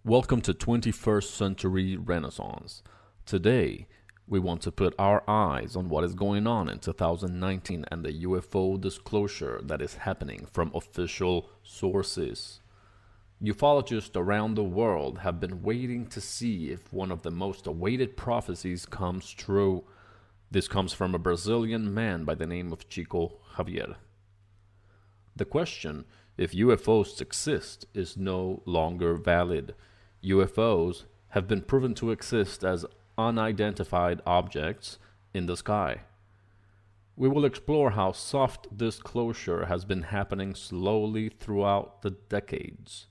Welcome to 21st Century Renaissance. Today, we want to put our eyes on what is going on in 2019 and the UFO disclosure that is happening from official sources. Ufologists around the world have been waiting to see if one of the most awaited prophecies comes true. This comes from a Brazilian man by the name of Chico Xavier. The question, if UFOs exist, is no longer valid. UFOs have been proven to exist as unidentified objects in the sky. We will explore how soft disclosure has been happening slowly throughout the decades.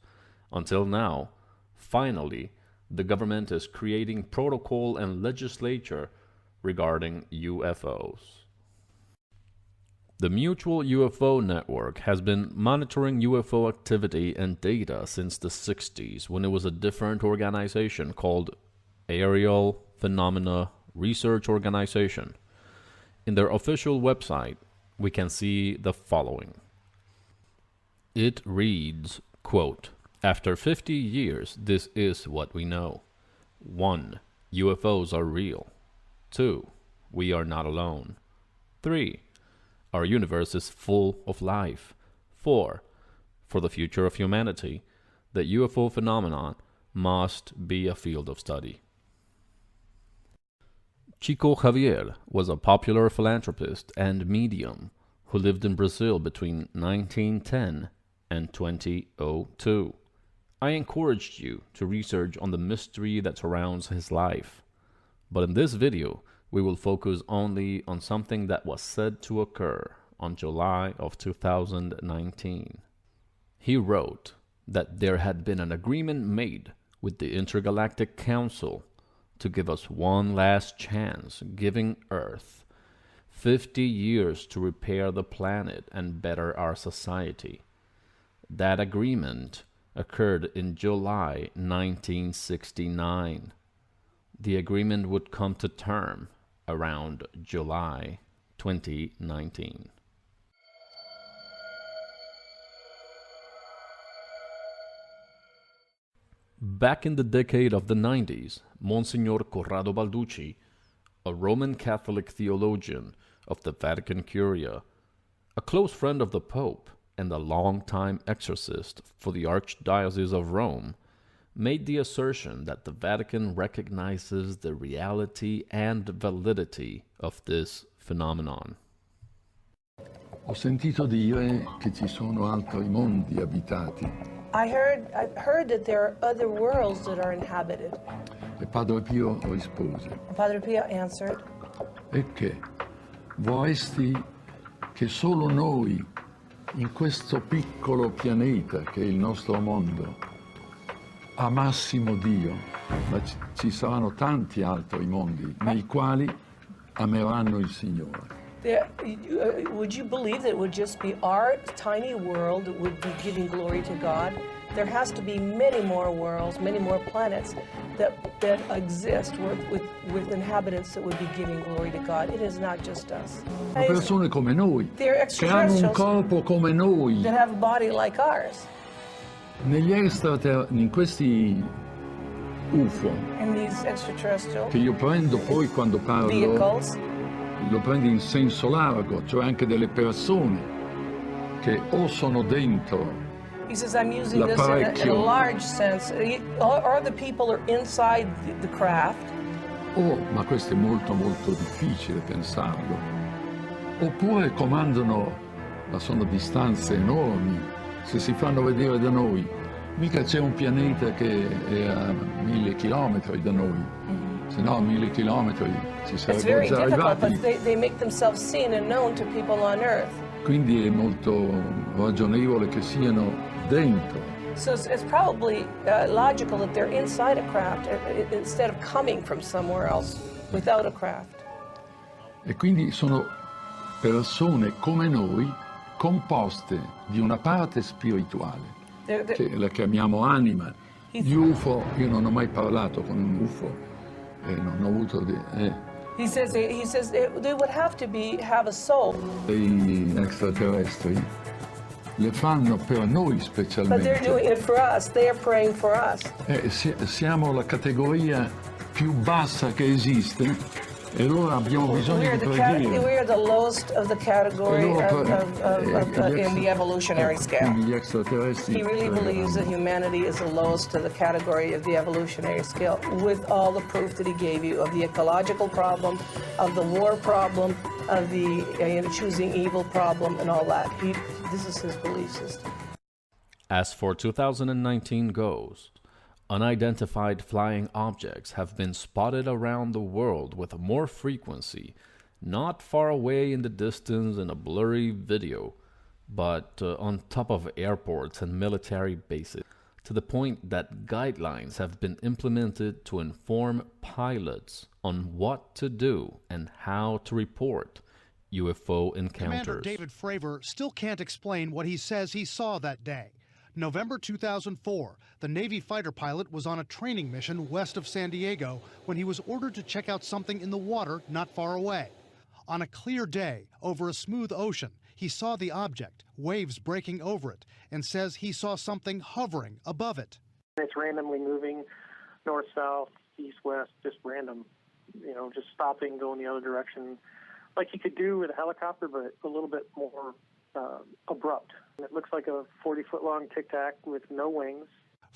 Until now, finally, the government is creating protocol and legislature regarding UFOs. The Mutual UFO Network has been monitoring UFO activity and data since the 60s, when it was a different organization called Aerial Phenomena Research Organization. In their official website, we can see the following. It reads, quote, "After 50 years, this is what we know. 1. UFOs are real. 2. We are not alone. 3. Our universe is full of life. 4. For the future of humanity, the UFO phenomenon must be a field of study." Chico Xavier was a popular philanthropist and medium who lived in Brazil between 1910 and 2002. I encouraged you to research on the mystery that surrounds his life. But in this video, we will focus only on something that was said to occur on July of 2019. He wrote that there had been an agreement made with the Intergalactic Council to give us one last chance, giving Earth 50 years to repair the planet and better our society. That agreement occurred in July 1969. The agreement would come to term around July 2019. Back in the decade of the 90s, Monsignor Corrado Balducci, a Roman Catholic theologian of the Vatican Curia, a close friend of the Pope, and a long-time exorcist for the Archdiocese of Rome, made the assertion that the Vatican recognizes the reality and validity of this phenomenon. Ho sentito dire che ci sono altri mondi abitati. I heard that there are other worlds that are inhabited. E Padre Pio rispose: Padre Pio answered, e che vorresti che solo noi, in questo piccolo pianeta che è il nostro mondo, amassimo Dio, ma ci saranno tanti altri mondi nei quali ameranno il Signore. Would you believe that it would just be our tiny world that would be giving glory to God? There has to be many more worlds, many more planets that exist with inhabitants that would be giving glory to God. It is not just us. Ma persone come noi, che hanno un corpo come noi. That have a body like ours. In questi UFO, in these extraterrestrial che io prendo poi quando parlo, vehicles, lo prendi in senso largo, cioè anche delle persone che o sono dentro. He says, I'm using this in a large sense, or the people are inside the craft. Ma questo è molto molto difficile pensarlo. Oppure comandano, ma sono distanze enormi. Se si fanno vedere da noi, mica c'è un pianeta che è a 1000 chilometri da noi. Se no, a 1000 chilometri ci sarebbero già arrivati. But they make themselves seen and known to people on Earth. Quindi è molto ragionevole che siano dentro. So it's probably logical that they're inside a craft instead of coming from somewhere else without a craft. E quindi sono persone come noi, composte di una parte spirituale, che la chiamiamo anima. Gli UFO, io non ho mai parlato con un UFO e non ho avuto... He says they would have to have a soul. Gli extraterrestri le fanno per noi But they're specialmente. doing it for us. They are praying for us. Siamo la categoria più bassa che esiste e allora abbiamo bisogno di preghiera. We are the lowest of the category in the evolutionary scale. Gli extraterrestri He really believes that humanity is the lowest to the category of the evolutionary scale, with all the proof that he gave you of the ecological problem, of the war problem, of the choosing evil problem, and all that. This is his belief system. As for 2019 goes, unidentified flying objects have been spotted around the world with more frequency, not far away in the distance in a blurry video, but on top of airports and military bases, to the point that guidelines have been implemented to inform pilots on what to do and how to report UFO encounters. Commander David Fravor still can't explain what he says he saw that day. November 2004, the Navy fighter pilot was on a training mission west of San Diego when he was ordered to check out something in the water not far away. On a clear day, over a smooth ocean, he saw the object, waves breaking over it, and says he saw something hovering above it. It's randomly moving north, south, east, west, just random, just stopping, going the other direction, like you could do with a helicopter, but a little bit more abrupt. It looks like a 40-foot-long tic-tac with no wings.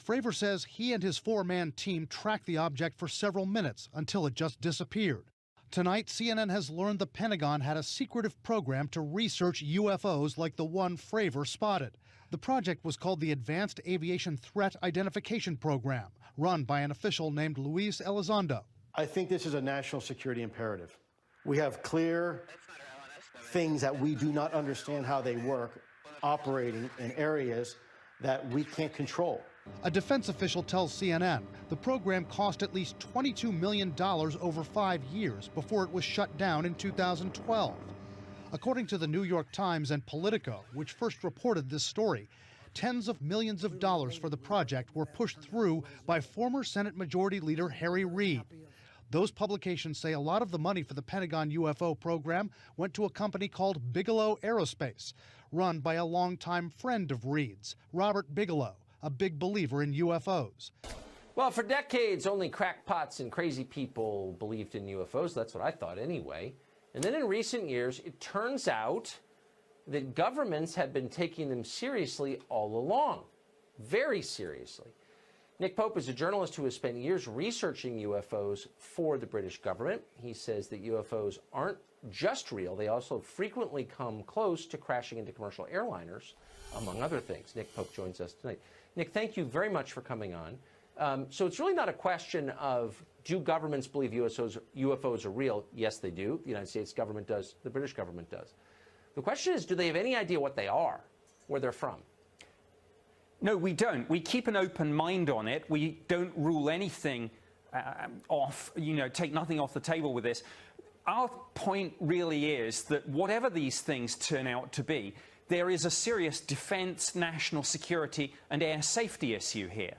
Fravor says he and his four-man team tracked the object for several minutes until it just disappeared. Tonight, CNN has learned the Pentagon had a secretive program to research UFOs like the one Fravor spotted. The project was called the Advanced Aviation Threat Identification Program, run by an official named Luis Elizondo. I think this is a national security imperative. We have clear things that we do not understand how they work, operating in areas that we can't control. A defense official tells CNN the program cost at least $22 million over 5 years before it was shut down in 2012. According to the New York Times and Politico, which first reported this story, tens of millions of dollars for the project were pushed through by former Senate Majority Leader Harry Reid. Those publications say a lot of the money for the Pentagon UFO program went to a company called Bigelow Aerospace, run by a longtime friend of Reid's, Robert Bigelow, a big believer in UFOs. Well, for decades, only crackpots and crazy people believed in UFOs. That's what I thought anyway. And then in recent years, it turns out that governments have been taking them seriously all along, very seriously. Nick Pope is a journalist who has spent years researching UFOs for the British government. He says that UFOs aren't just real. They also frequently come close to crashing into commercial airliners, among other things. Nick Pope joins us tonight. Nick, thank you very much for coming on. So it's really not a question of, do governments believe UFOs are real? Yes, they do. The United States government does. The British government does. The question is, do they have any idea what they are, where they're from? No, we don't. We keep an open mind on it. We don't rule anything off, take nothing off the table with this. Our point really is that whatever these things turn out to be, there is a serious defense, national security, and air safety issue here.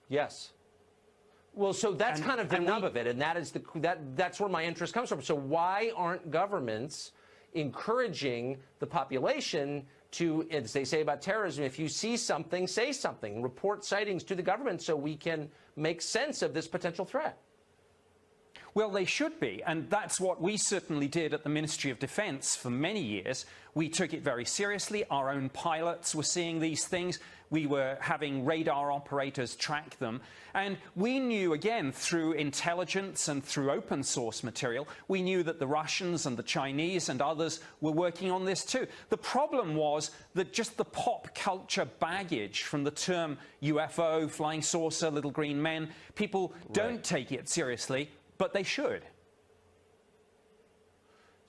Yes. Well, so that's kind of the nub of it, and that's where my interest comes from. So why aren't governments encouraging the population to, as they say about terrorism, if you see something, say something, report sightings to the government so we can make sense of this potential threat? Well, they should be, and that's what we certainly did at the Ministry of Defense for many years. We took it very seriously. Our own pilots were seeing these things. We were having radar operators track them. And we knew, again, through intelligence and through open source material, we knew that the Russians and the Chinese and others were working on this too. The problem was that just the pop culture baggage from the term UFO, flying saucer, little green men, people don't take it seriously, but they should.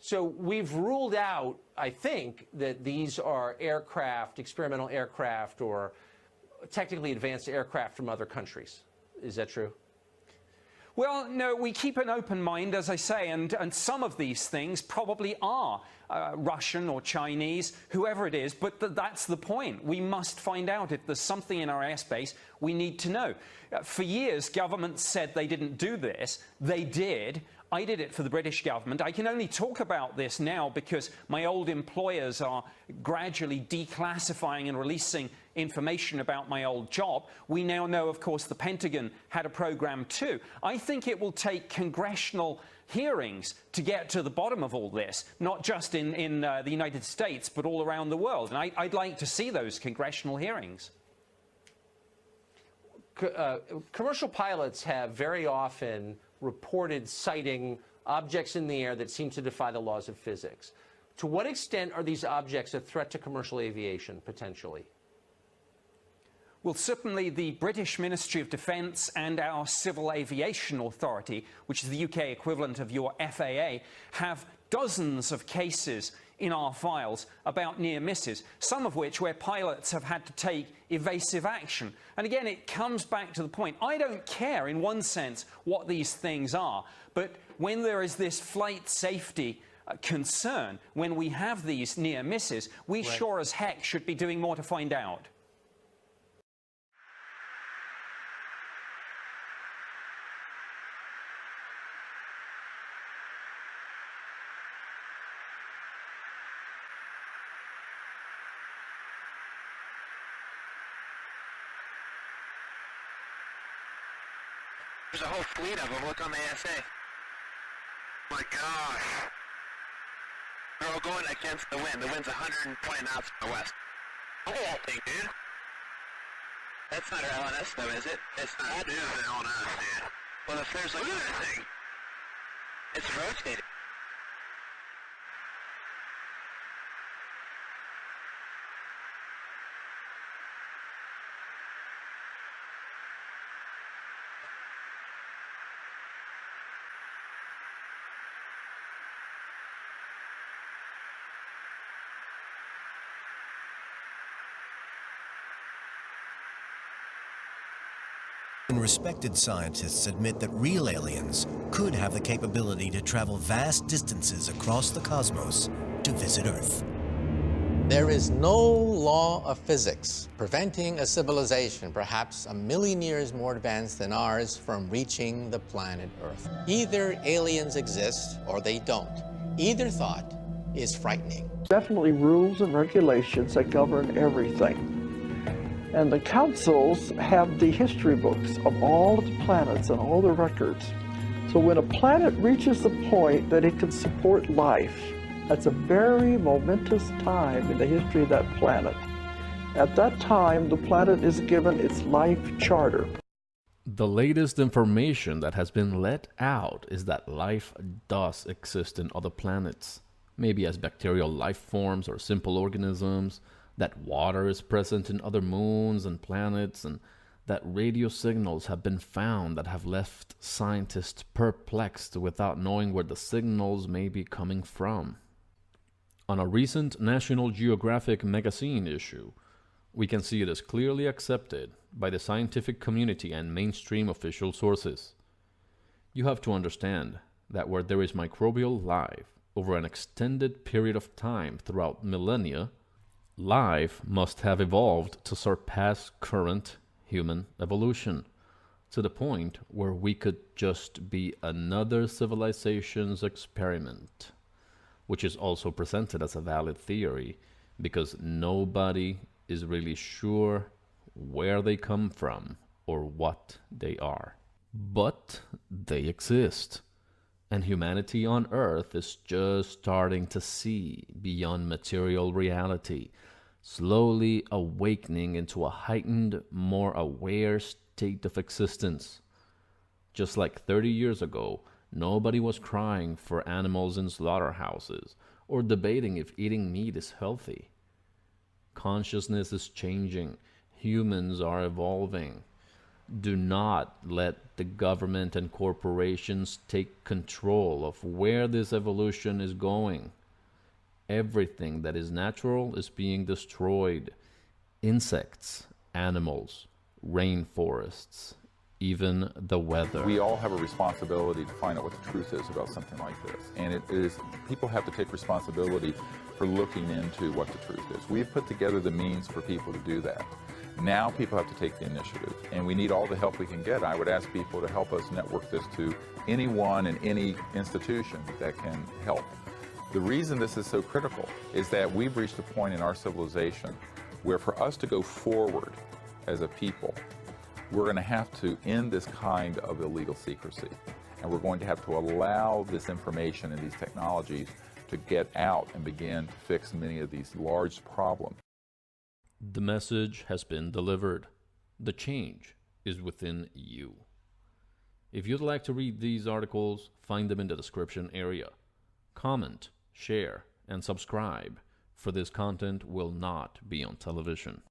So we've ruled out, I think, that these are aircraft, experimental aircraft, or technically advanced aircraft from other countries. Is that true? Well, no, we keep an open mind, as I say, and some of these things probably are Russian or Chinese, whoever it is, but that's the point. We must find out if there's something in our airspace we need to know. For years, governments said they didn't do this. They did. I did it for the British government. I can only talk about this now because my old employers are gradually declassifying and releasing information about my old job. We now know, of course, the Pentagon had a program too. I think it will take congressional hearings to get to the bottom of all this, not just in the United States, but all around the world. And I'd like to see those congressional hearings. Commercial pilots have very often reported sighting objects in the air that seem to defy the laws of physics. To what extent are these objects a threat to commercial aviation, potentially? Well, certainly the British Ministry of Defence and our Civil Aviation Authority, which is the UK equivalent of your FAA, have dozens of cases in our files about near misses, some of which where pilots have had to take evasive action. And again, it comes back to the point, I don't care in one sense what these things are, but when there is this flight safety concern, when we have these near misses, we sure as heck should be doing more to find out. There's a whole fleet of them. Look on the ASA. Oh my gosh. They're all going against the wind. The wind's 120 knots from the west. Look at that thing, dude. That's not our LNS, though, is it? It's not. That is the LNS, dude. Well, if there's like another thing, it's rotating. Respected scientists admit that real aliens could have the capability to travel vast distances across the cosmos to visit Earth. There is no law of physics preventing a civilization, perhaps 1 million years more advanced than ours, from reaching the planet Earth. Either aliens exist or they don't. Either thought is frightening. Definitely rules and regulations that govern everything. And the councils have the history books of all of the planets and all the records. So when a planet reaches the point that it can support life, that's a very momentous time in the history of that planet. At that time, the planet is given its life charter. The latest information that has been let out is that life does exist in other planets, maybe as bacterial life forms or simple organisms, that water is present in other moons and planets, and that radio signals have been found that have left scientists perplexed without knowing where the signals may be coming from. On a recent National Geographic magazine issue, we can see it is clearly accepted by the scientific community and mainstream official sources. You have to understand that where there is microbial life over an extended period of time throughout millennia, life must have evolved to surpass current human evolution, to the point where we could just be another civilization's experiment, which is also presented as a valid theory because nobody is really sure where they come from or what they are. But they exist. And humanity on Earth is just starting to see beyond material reality, slowly awakening into a heightened, more aware state of existence. Just like 30 years ago, nobody was crying for animals in slaughterhouses or debating if eating meat is healthy. Consciousness is changing. Humans are evolving. Do not let the government and corporations take control of where this evolution is going. Everything that is natural is being destroyed. Insects, animals, rainforests, even the weather. We all have a responsibility to find out what the truth is about something like this. And it is, people have to take responsibility for looking into what the truth is. We've put together the means for people to do that. Now people have to take the initiative, and we need all the help we can get. I would ask people to help us network this to anyone and any institution that can help. The reason this is so critical is that we've reached a point in our civilization where for us to go forward as a people, we're going to have to end this kind of illegal secrecy. And we're going to have to allow this information and these technologies to get out and begin to fix many of these large problems. The message has been delivered. The change is within you. If you'd like to read these articles, find them in the description area. Comment, share, and subscribe, for this content will not be on television.